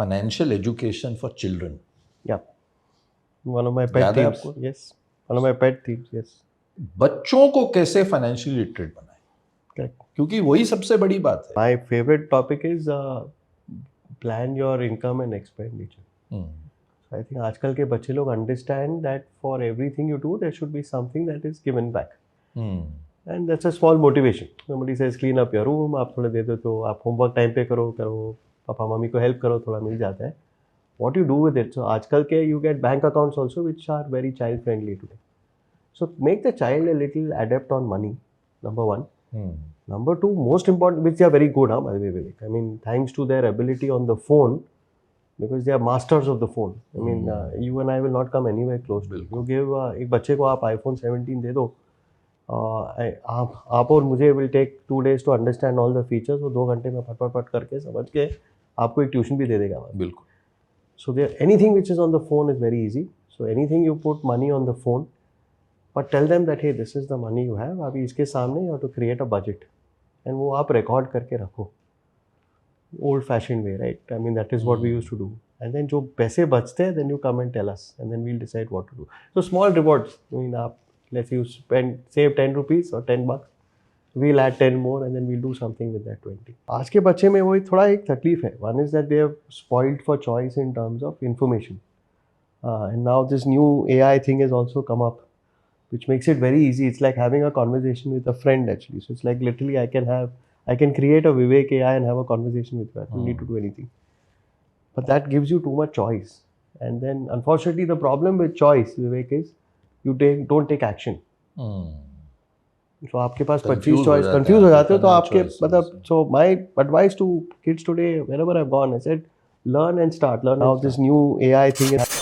financial education for children. Yeah, one of my pet याद है themes. आपको? Yes, one of my pet themes. Yes, बच्चों को कैसे फाइनेंशियली लिटरेट बनाए, correct. क्योंकि वही सबसे बड़ी बात है. My favorite topic is plan your income and expenditure. So I think आजकल के बच्चे लोग understand that for everything you do there should be something that is given back. And that's a small motivation. Somebody says clean up your room, आप थोड़ा दे दो तो आप homework time पे करो पापा मम्मी को help करो, थोड़ा मिल जाता है. What you do with it? So आजकल के you get bank accounts also which are very child friendly today. So make the child a little adept on money, number one. Number two, most important, which they are very good, by the way, Vivek. I mean, thanks to their ability on the phone, because they are masters of the phone. I mean, you and I will not come anywhere close to it. You give एक बच्चे को आप iPhone 17 दे दो, आप और मुझे will take 2 days to understand all the features. वो 2 घंटे में फट करके समझ के आपको एक ट्यूशन भी दे देगा. बिल्कुल. So there, anything which is on the phone is very easy. So anything you put money on the phone, but tell them that hey, this is the money you have. अभी इसके सामने you have to create a budget, and वो आप record करके रखो. Old fashioned way, right? I mean that is what we used to do. And then जो पैसे बचते हैं, then you come and tell us, and then we'll decide what to do. So small rewards. I mean आप let's say you save 10 rupees or 10 bucks. We'll add 10 more and then we'll do something with that 20. आज के बच्चे में वही थोड़ा एक तकलीफ है. One is that they have spoiled for choice in terms of information. And now this new AI thing has also come up, which makes it very easy. It's like having a conversation with a friend actually. So it's like literally I can create a Vivek AI and have a conversation with you. I don't need to do anything. But that gives you too much choice. And then unfortunately the problem with choice, Vivek, is you don't take action. So आपके पास 25 choice, confused हो जाते हो तो आपके मतलब. So my advice to kids today, wherever I've gone, I said learn and start. Learn how this new AI thing is.